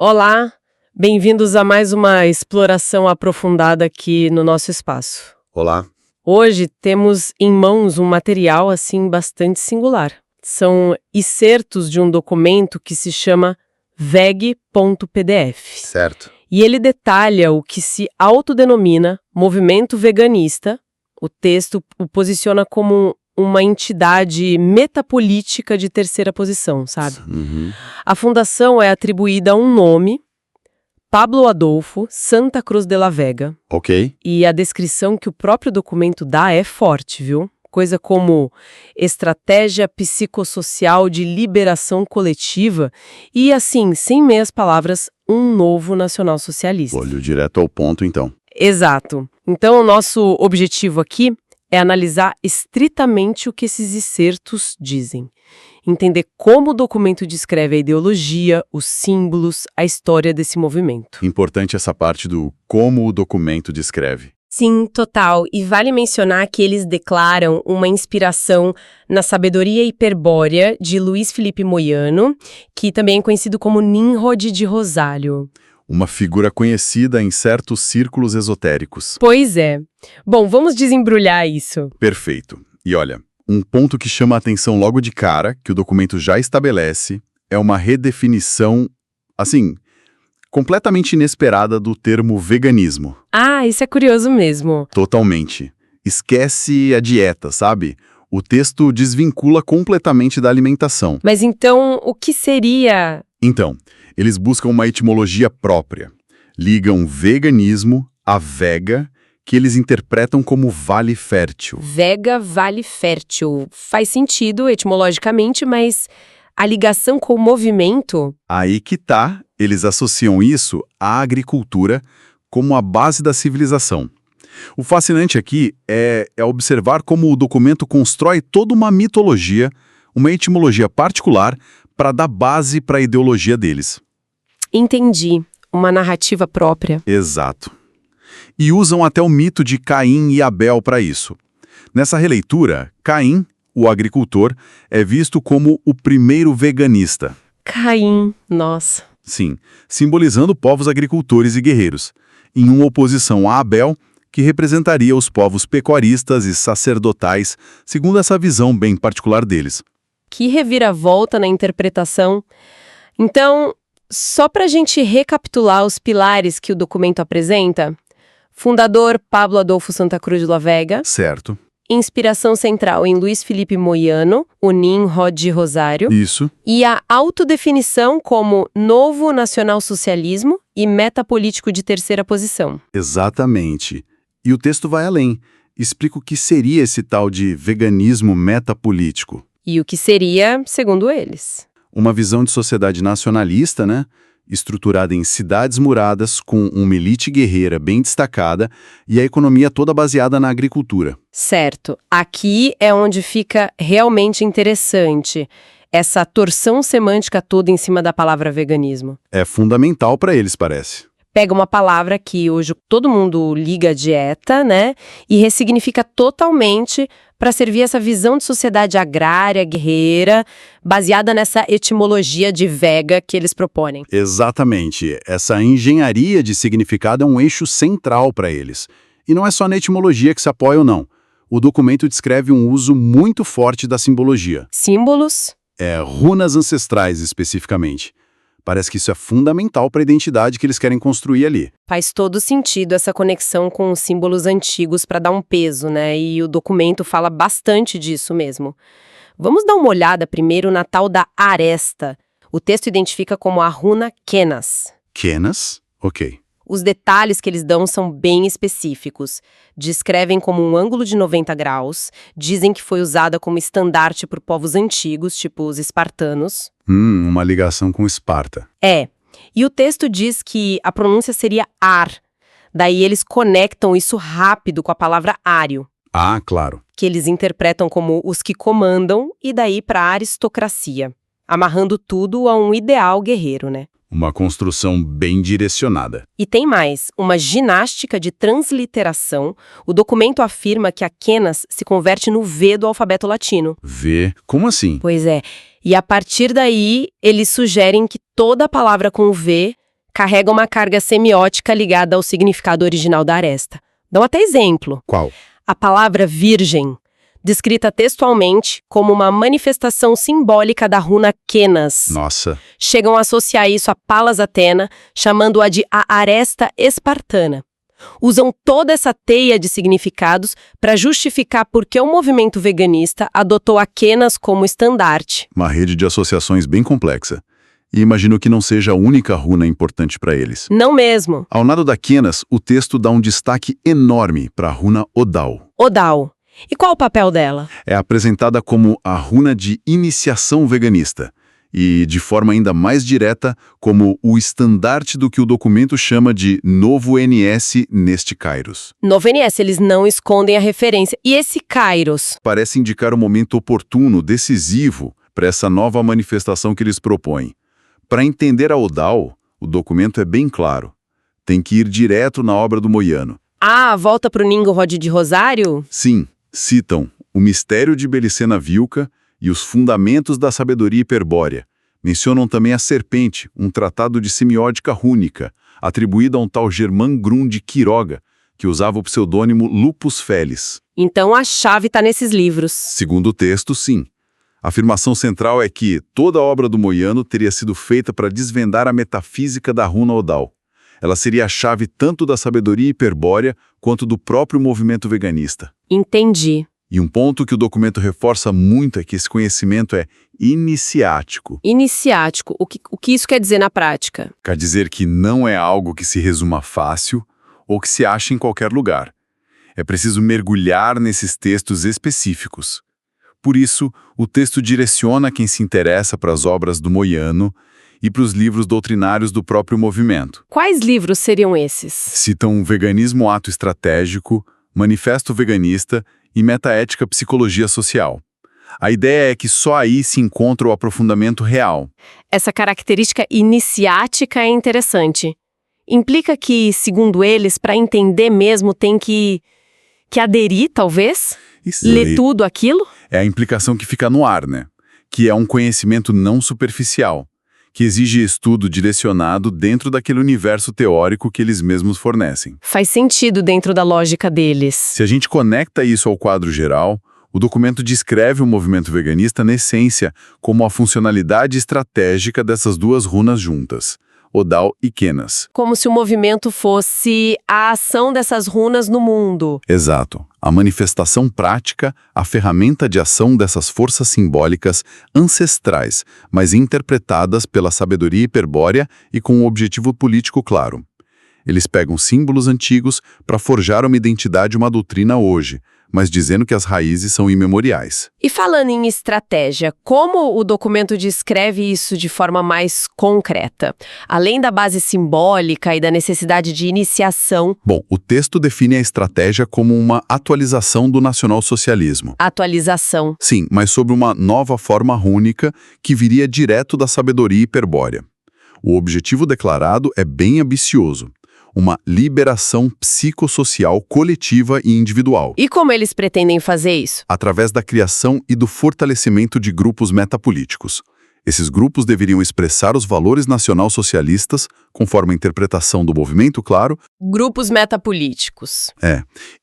Olá, bem-vindos a mais uma exploração aprofundada aqui no nosso espaço. Olá. Hoje temos em mãos um material assim bastante singular. São excertos de um documento que se chama veg.pdf. Certo. E ele detalha o que se autodenomina movimento veganista. O texto o posiciona como uma entidade metapolítica de terceira posição, sabe? Uhum. A fundação é atribuída a um nome, Pablo Adolfo Santa Cruz de la Vega. Ok. E a descrição que o próprio documento dá é forte, viu? Coisa como estratégia psicossocial de liberação coletiva e, assim, sem meias palavras, um novo nacional-socialista. Olho direto ao ponto, então. Exato. Então, o nosso objetivo aqui é analisar estritamente o que esses excertos dizem. Entender como o documento descreve a ideologia, os símbolos, a história desse movimento. Importante essa parte do como o documento descreve. Sim, total. E vale mencionar que eles declaram uma inspiração na sabedoria hiperbórea de Luiz Felipe Moyano, que também é conhecido como Nimrod de Rosário. Uma figura conhecida em certos círculos esotéricos. Pois é. Bom, vamos desembrulhar isso. Perfeito. E olha, um ponto que chama a atenção logo de cara, que o documento já estabelece, é uma redefinição, assim, completamente inesperada do termo veganismo. Ah, isso é curioso mesmo. Totalmente. Esquece a dieta, sabe? O texto desvincula completamente da alimentação. Mas então, o que seria... Então, eles buscam uma etimologia própria. Ligam veganismo a vega, que eles interpretam como vale fértil. Vega vale fértil. Faz sentido etimologicamente, mas a ligação com o movimento... Aí que tá, eles associam isso à agricultura como a base da civilização. O fascinante aqui é observar como o documento constrói toda uma mitologia, uma etimologia particular, para dar base para a ideologia deles. Entendi. Uma narrativa própria. Exato. E usam até o mito de Caim e Abel para isso. Nessa releitura, Caim, o agricultor, é visto como o primeiro veganista. Caim, nossa. Sim, simbolizando povos agricultores e guerreiros, em uma oposição a Abel, que representaria os povos pecuaristas e sacerdotais, segundo essa visão bem particular deles. Que reviravolta na interpretação. Então, só para a gente recapitular os pilares que o documento apresenta, fundador Pablo Adolfo Santa Cruz de la Vega, Certo. inspiração central em Luiz Felipe Moyano, o Nimrod de Rosário, Isso. e a autodefinição como novo nacional-socialismo e metapolítico de terceira posição. Exatamente. E o texto vai além. Explica o que seria esse tal de veganismo metapolítico. E o que seria, segundo eles? Uma visão de sociedade nacionalista, né? Estruturada em cidades muradas, com uma elite guerreira bem destacada e a economia toda baseada na agricultura. Certo. Aqui é onde fica realmente interessante essa torção semântica toda em cima da palavra veganismo. É fundamental para eles, parece. Pega uma palavra que hoje todo mundo liga à dieta, né? E ressignifica totalmente para servir essa visão de sociedade agrária, guerreira, baseada nessa etimologia de vega que eles propõem. Exatamente. Essa engenharia de significado é um eixo central para eles. E não é só na etimologia que se apoia ou não. O documento descreve um uso muito forte da simbologia. Símbolos? Runas ancestrais, especificamente. Parece que isso é fundamental para a identidade que eles querem construir ali. Faz todo sentido essa conexão com os símbolos antigos para dar um peso, né? E o documento fala bastante disso mesmo. Vamos dar uma olhada primeiro na tal da aresta. O texto identifica como a runa Kenas. Kenas? Ok. Os detalhes que eles dão são bem específicos. Descrevem como um ângulo de 90 graus, dizem que foi usada como estandarte por povos antigos, tipo os espartanos. Uma ligação com Esparta. E o texto diz que a pronúncia seria ar. Daí eles conectam isso rápido com a palavra ário, Ah, claro. que eles interpretam como os que comandam, e daí para a aristocracia, amarrando tudo a um ideal guerreiro, né? Uma construção bem direcionada. E tem mais, uma ginástica de transliteração. O documento afirma que a Kenas se converte no V do alfabeto latino. V? Como assim? Pois é. E a partir daí, eles sugerem que toda palavra com V carrega uma carga semiótica ligada ao significado original da aresta. Dão até exemplo. Qual? A palavra virgem, descrita textualmente como uma manifestação simbólica da runa Kenas. Nossa. Chegam a associar isso a Palas Athena, chamando-a de a aresta espartana. Usam toda essa teia de significados para justificar por que o movimento veganista adotou a Kenas como estandarte. Uma rede de associações bem complexa. E imagino que não seja a única runa importante para eles. Não mesmo. Ao lado da Kenas, o texto dá um destaque enorme para a runa Odal. Odal. E qual o papel dela? É apresentada como a runa de iniciação veganista e, de forma ainda mais direta, como o estandarte do que o documento chama de Novo NS neste Kairos. No VNS, eles não escondem a referência. E esse Kairos? Parece indicar o momento oportuno, decisivo, para essa nova manifestação que eles propõem. Para entender a Odal, o documento é bem claro. Tem que ir direto na obra do Moiano. Ah, volta pro Nimrod de Rosário? Sim, citam o mistério de Belicena Vilca e os fundamentos da sabedoria hiperbórea. Mencionam também a serpente, um tratado de semiótica rúnica, atribuído a um tal Germán Grum de Quiroga, que usava o pseudônimo Lupus Felis. Então a chave está nesses livros. Segundo o texto, sim. A afirmação central é que toda a obra do Moiano teria sido feita para desvendar a metafísica da runa Odal. Ela seria a chave tanto da sabedoria hiperbórea quanto do próprio movimento veganista. Entendi. E um ponto que o documento reforça muito é que esse conhecimento é iniciático. Iniciático. O que isso quer dizer na prática? Quer dizer que não é algo que se resuma fácil ou que se acha em qualquer lugar. É preciso mergulhar nesses textos específicos. Por isso, o texto direciona quem se interessa para as obras do Moiano e para os livros doutrinários do próprio movimento. Quais livros seriam esses? Citam Veganismo Ato Estratégico, Manifesto Veganista e Metaética Psicologia Social. A ideia é que só aí se encontra o aprofundamento real. Essa característica iniciática é interessante. Implica que, segundo eles, para entender mesmo tem que aderir, talvez? Ler tudo aquilo? É a implicação que fica no ar, né? Que é um conhecimento não superficial, que exige estudo direcionado dentro daquele universo teórico que eles mesmos fornecem. Faz sentido dentro da lógica deles. Se a gente conecta isso ao quadro geral, o documento descreve o movimento veganista na essência como a funcionalidade estratégica dessas duas runas juntas, Odal e Kenas. Como se o movimento fosse a ação dessas runas no mundo. Exato. A manifestação prática, a ferramenta de ação dessas forças simbólicas ancestrais, mas interpretadas pela sabedoria hiperbórea e com um objetivo político claro. Eles pegam símbolos antigos para forjar uma identidade e uma doutrina hoje, mas dizendo que as raízes são imemoriais. E falando em estratégia, como o documento descreve isso de forma mais concreta? Além da base simbólica e da necessidade de iniciação. Bom, o texto define a estratégia como uma atualização do nacionalsocialismo. Atualização. Sim, mas sob uma nova forma rúnica que viria direto da sabedoria hiperbórea. O objetivo declarado é bem ambicioso. Uma liberação psicossocial coletiva e individual. E como eles pretendem fazer isso? Através da criação e do fortalecimento de grupos metapolíticos. Esses grupos deveriam expressar os valores nacional-socialistas, conforme a interpretação do movimento, claro. Grupos metapolíticos.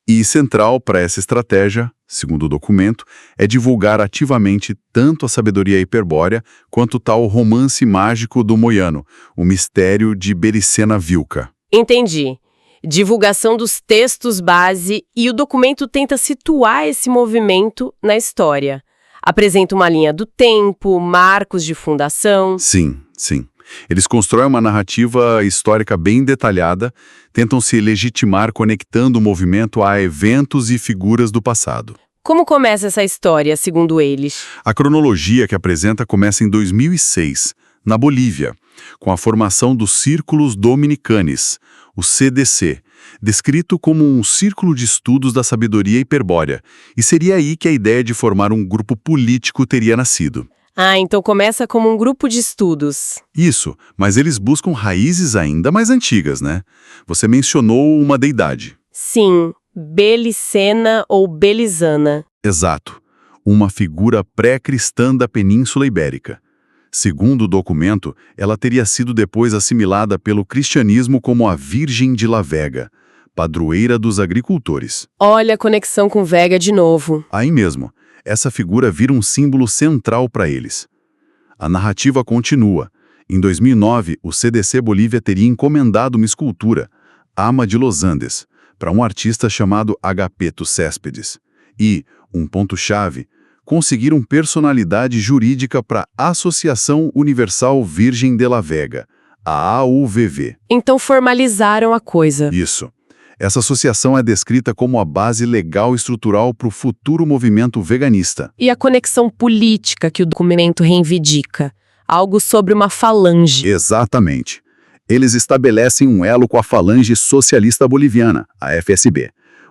E central para essa estratégia, segundo o documento, é divulgar ativamente tanto a sabedoria hiperbórea quanto o tal romance mágico do Moiano, o mistério de Belicena Vilca. Entendi. Divulgação dos textos base e o documento tenta situar esse movimento na história. Apresenta uma linha do tempo, marcos de fundação. Sim. Eles constroem uma narrativa histórica bem detalhada, tentam se legitimar conectando o movimento a eventos e figuras do passado. Como começa essa história, segundo eles? A cronologia que apresenta começa em 2006, na Bolívia, com a formação dos Círculos Dominicanes, o CDC, descrito como um círculo de estudos da sabedoria hiperbórea, e seria aí que a ideia de formar um grupo político teria nascido. Ah, então começa como um grupo de estudos. Isso, mas eles buscam raízes ainda mais antigas, né? Você mencionou uma deidade. Sim, Belicena ou Belizana. Exato, uma figura pré-cristã da Península Ibérica. Segundo o documento, ela teria sido depois assimilada pelo cristianismo como a Virgem de La Vega, padroeira dos agricultores. Olha a conexão com Vega de novo. Aí mesmo, essa figura vira um símbolo central para eles. A narrativa continua. Em 2009, o CDC Bolívia teria encomendado uma escultura, Ama de Los Andes, para um artista chamado Agapeto Céspedes. E, um ponto-chave, conseguiram personalidade jurídica para a Associação Universal Virgem de La Vega, a AUVV. Então formalizaram a coisa. Isso. Essa associação é descrita como a base legal e estrutural para o futuro movimento veganista. E a conexão política que o documento reivindica? Algo sobre uma falange. Exatamente. Eles estabelecem um elo com a Falange Socialista Boliviana, a FSB,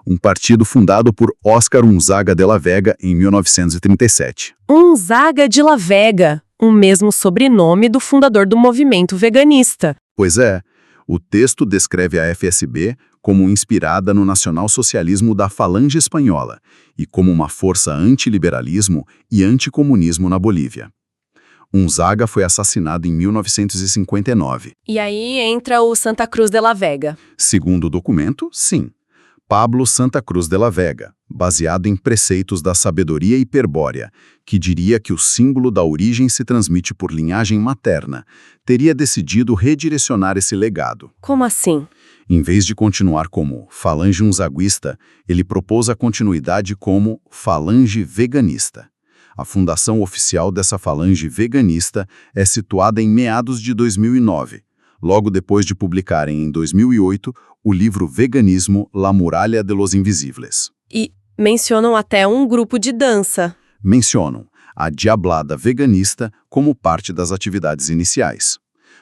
um partido fundado por Óscar Unzaga de la Vega em 1937. Unzaga de La Vega, o mesmo sobrenome do fundador do movimento veganista. Pois é, o texto descreve a FSB como inspirada no nacionalsocialismo da Falange Espanhola e como uma força antiliberalismo e anticomunismo na Bolívia. Unzaga foi assassinado em 1959. E aí entra o Santa Cruz de La Vega. Segundo o documento, sim. Pablo Santa Cruz de la Vega, baseado em preceitos da sabedoria hiperbórea, que diria que o símbolo da origem se transmite por linhagem materna, teria decidido redirecionar esse legado. Como assim? Em vez de continuar como falange unzaguista, ele propôs a continuidade como falange veganista. A fundação oficial dessa falange veganista é situada em meados de 2009, logo depois de publicarem em 2008 o livro Veganismo, La Muralha de los Invisibles. E mencionam até um grupo de dança. Mencionam a Diablada Veganista como parte das atividades iniciais.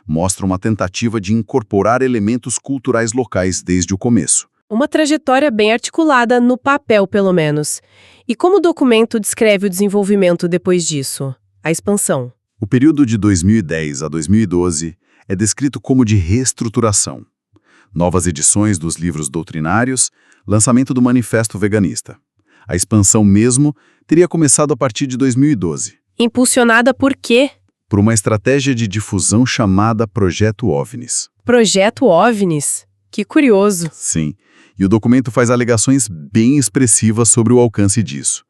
Mostra uma tentativa de incorporar elementos culturais locais desde o começo. Uma trajetória bem articulada, no papel pelo menos. E como o documento descreve o desenvolvimento depois disso? A expansão. O período de 2010 a 2012 é descrito como de reestruturação. Novas edições dos livros doutrinários, lançamento do Manifesto Veganista. A expansão mesmo teria começado a partir de 2012. Impulsionada por quê? Por uma estratégia de difusão chamada Projeto OVNIs. Projeto OVNIs? Que curioso. Sim, e o documento faz alegações bem expressivas sobre o alcance disso.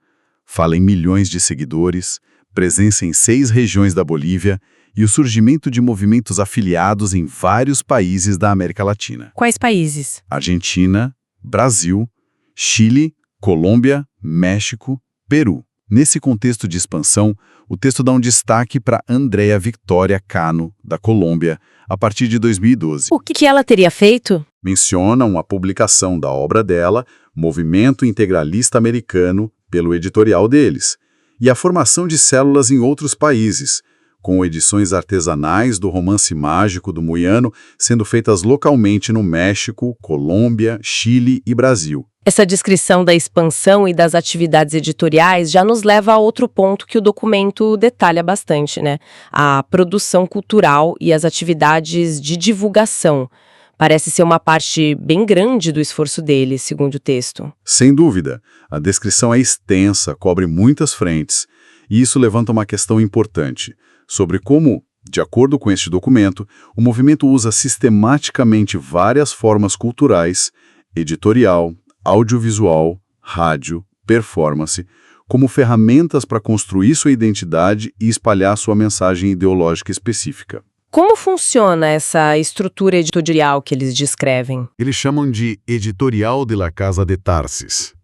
Fala em milhões de seguidores, presença em 6 regiões da Bolívia e o surgimento de movimentos afiliados em vários países da América Latina. Quais países? Argentina, Brasil, Chile, Colômbia, México, Peru. Nesse contexto de expansão, o texto dá um destaque para Andrea Victoria Cano, da Colômbia, a partir de 2012. O que ela teria feito? Mencionam a publicação da obra dela, Movimento Integralista Americano, pelo editorial deles, e a formação de células em outros países, com edições artesanais do romance mágico do Moiano sendo feitas localmente no México, Colômbia, Chile e Brasil. Essa descrição da expansão e das atividades editoriais já nos leva a outro ponto que o documento detalha bastante, né? A produção cultural e as atividades de divulgação. Parece ser uma parte bem grande do esforço dele, segundo o texto. Sem dúvida, a descrição é extensa, cobre muitas frentes, e isso levanta uma questão importante sobre como, de acordo com este documento, o movimento usa sistematicamente várias formas culturais, editorial, audiovisual, rádio, performance, como ferramentas para construir sua identidade e espalhar sua mensagem ideológica específica. Como funciona essa estrutura editorial que eles descrevem? Eles chamam de Editorial de la Casa de Tarsis.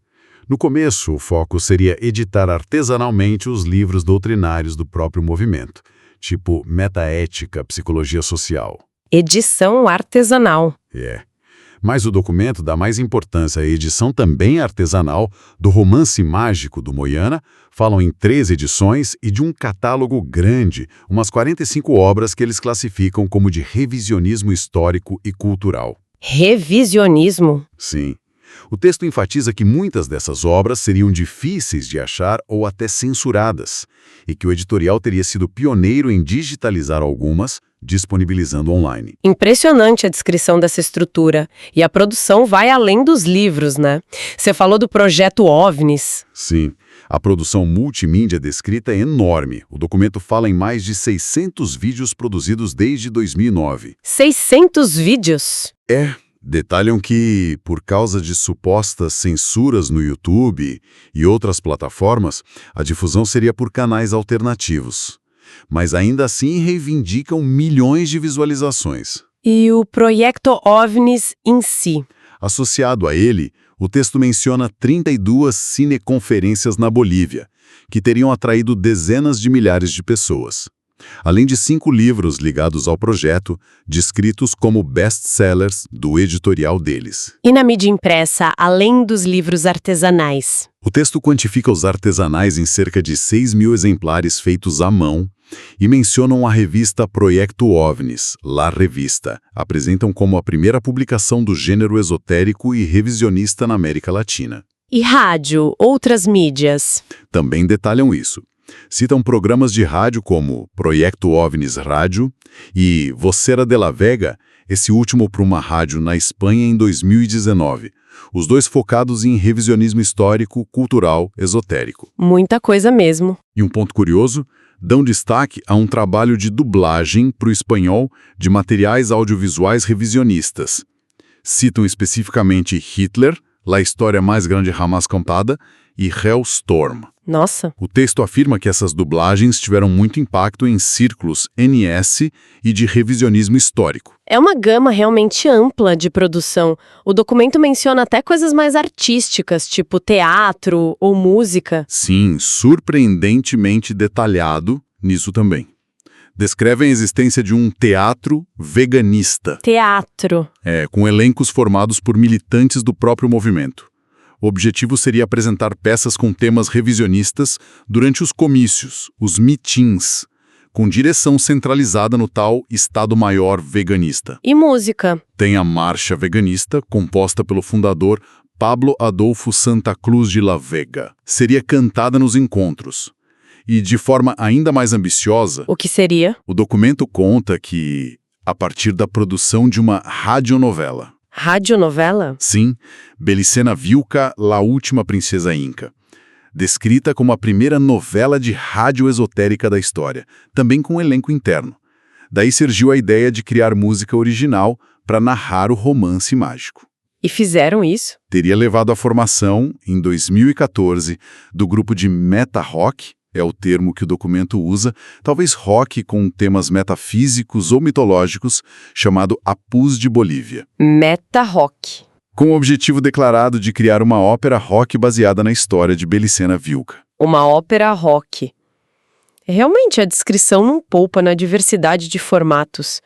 No começo, o foco seria editar artesanalmente os livros doutrinários do próprio movimento, tipo Metaética, Psicologia Social. Edição artesanal. Mas o documento dá mais importância à edição também artesanal do Romance Mágico do Moiana, falam em 3 edições e de um catálogo grande, umas 45 obras que eles classificam como de revisionismo histórico e cultural. Revisionismo? Sim. O texto enfatiza que muitas dessas obras seriam difíceis de achar ou até censuradas, e que o editorial teria sido pioneiro em digitalizar algumas, disponibilizando online. Impressionante a descrição dessa estrutura. E a produção vai além dos livros, né? Você falou do projeto OVNIs. Sim. A produção multimídia descrita é enorme. O documento fala em mais de 600 vídeos produzidos desde 2009. 600 vídeos? Detalham que, por causa de supostas censuras no YouTube e outras plataformas, a difusão seria por canais alternativos. Mas ainda assim reivindicam milhões de visualizações. E o Proyecto OVNIs em si? Associado a ele, o texto menciona 32 cineconferências na Bolívia, que teriam atraído dezenas de milhares de pessoas. Além de 5 livros ligados ao projeto, descritos como best-sellers do editorial deles. E na mídia impressa, além dos livros artesanais? O texto quantifica os artesanais em cerca de 6.000 exemplares feitos à mão e mencionam a revista Proyecto OVNIs, La Revista. Apresentam como a primeira publicação do gênero esotérico e revisionista na América Latina. E rádio, outras mídias? Também detalham isso. Citam programas de rádio como Proyecto OVNIs Rádio e Vocera de la Vega, esse último para uma rádio na Espanha em 2019. Os dois focados em revisionismo histórico, cultural, esotérico. Muita coisa mesmo. E um ponto curioso, dão destaque a um trabalho de dublagem para o espanhol de materiais audiovisuais revisionistas. Citam especificamente Hitler, La História Mais Grande Jamás Contada e Hellstorm. Nossa! O texto afirma que essas dublagens tiveram muito impacto em círculos NS e de revisionismo histórico. É uma gama realmente ampla de produção. O documento menciona até coisas mais artísticas, tipo teatro ou música. Sim, surpreendentemente detalhado nisso também. Descrevem a existência de um teatro veganista. Teatro. Com elencos formados por militantes do próprio movimento. O objetivo seria apresentar peças com temas revisionistas durante os comícios, os mitins, com direção centralizada no tal Estado-Maior veganista. E música? Tem a Marcha Veganista, composta pelo fundador Pablo Adolfo Santa Cruz de la Vega. Seria cantada nos encontros. E, de forma ainda mais ambiciosa, O que seria? o documento conta que, a partir da produção de uma radionovela. Radionovela? Sim, Belicena Vilca, La Última Princesa Inca. Descrita como a primeira novela de rádio esotérica da história, também com um elenco interno. Daí surgiu a ideia de criar música original para narrar o romance mágico. E fizeram isso? Teria levado à formação, em 2014, do grupo de meta-rock, é o termo que o documento usa, talvez rock com temas metafísicos ou mitológicos, chamado Apus de Bolívia. Meta-rock. Com o objetivo declarado de criar uma ópera rock baseada na história de Belicena Vilca. Uma ópera rock. Realmente a descrição não poupa na diversidade de formatos.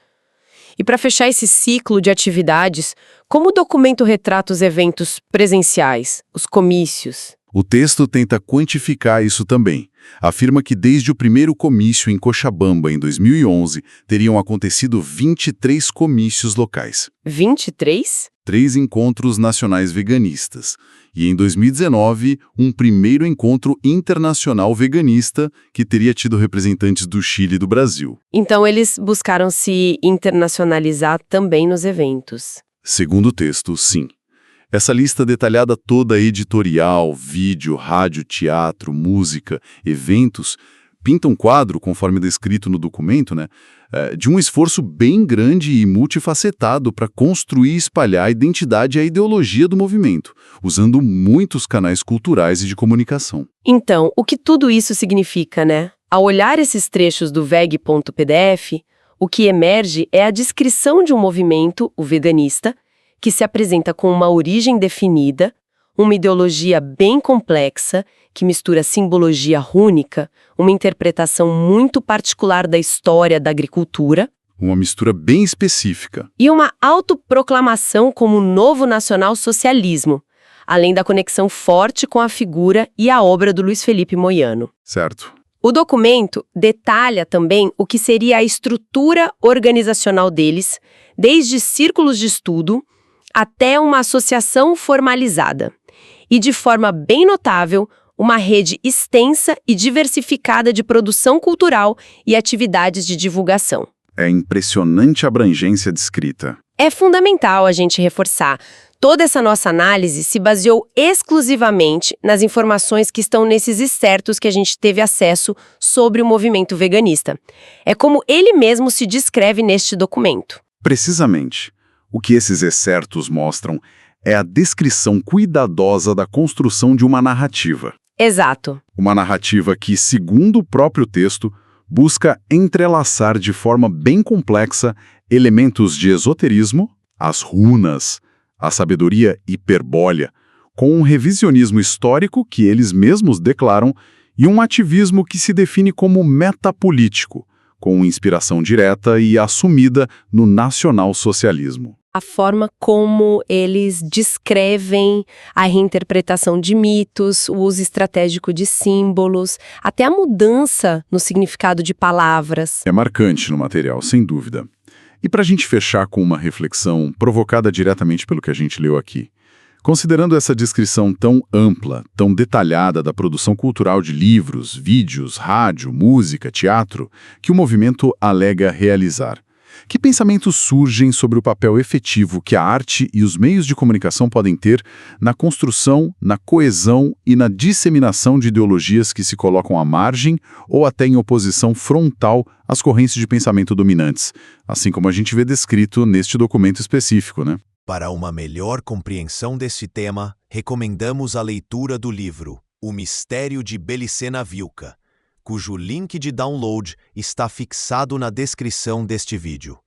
E para fechar esse ciclo de atividades, como o documento retrata os eventos presenciais, os comícios? O texto tenta quantificar isso também. Afirma que desde o primeiro comício em Cochabamba, em 2011, teriam acontecido 23 comícios locais. 23? 3 encontros nacionais veganistas. E em 2019, um primeiro encontro internacional veganista que teria tido representantes do Chile e do Brasil. Então eles buscaram se internacionalizar também nos eventos. Segundo o texto, sim. Essa lista detalhada toda editorial, vídeo, rádio, teatro, música, eventos, pinta um quadro, conforme descrito no documento, de um esforço bem grande e multifacetado para construir e espalhar a identidade e a ideologia do movimento, usando muitos canais culturais e de comunicação. Então, o que tudo isso significa, né? Ao olhar esses trechos do VEG.pdf, o que emerge é a descrição de um movimento, o veganista, que se apresenta com uma origem definida, uma ideologia bem complexa, que mistura simbologia rúnica, uma interpretação muito particular da história da agricultura, Uma mistura bem específica. e uma autoproclamação como novo nacional-socialismo, além da conexão forte com a figura e a obra do Luiz Felipe Moyano. Certo. O documento detalha também o que seria a estrutura organizacional deles, desde círculos de estudo até uma associação formalizada. E, de forma bem notável, uma rede extensa e diversificada de produção cultural e atividades de divulgação. É impressionante a abrangência descrita. É fundamental a gente reforçar. Toda essa nossa análise se baseou exclusivamente nas informações que estão nesses excertos que a gente teve acesso sobre o movimento veganista. É como ele mesmo se descreve neste documento. Precisamente. O que esses excertos mostram é a descrição cuidadosa da construção de uma narrativa. Exato. Uma narrativa que, segundo o próprio texto, busca entrelaçar de forma bem complexa elementos de esoterismo, as runas, a sabedoria hiperbórea, com um revisionismo histórico que eles mesmos declaram e um ativismo que se define como metapolítico, com inspiração direta e assumida no nacionalsocialismo. A forma como eles descrevem a reinterpretação de mitos, o uso estratégico de símbolos, até a mudança no significado de palavras. É marcante no material, sem dúvida. E para a gente fechar com uma reflexão provocada diretamente pelo que a gente leu aqui, considerando essa descrição tão ampla, tão detalhada da produção cultural de livros, vídeos, rádio, música, teatro, que o movimento alega realizar, que pensamentos surgem sobre o papel efetivo que a arte e os meios de comunicação podem ter na construção, na coesão e na disseminação de ideologias que se colocam à margem ou até em oposição frontal às correntes de pensamento dominantes, assim como a gente vê descrito neste documento específico, né? Para uma melhor compreensão desse tema, recomendamos a leitura do livro O Mistério de Belicena Vilca, cujo link de download está fixado na descrição deste vídeo.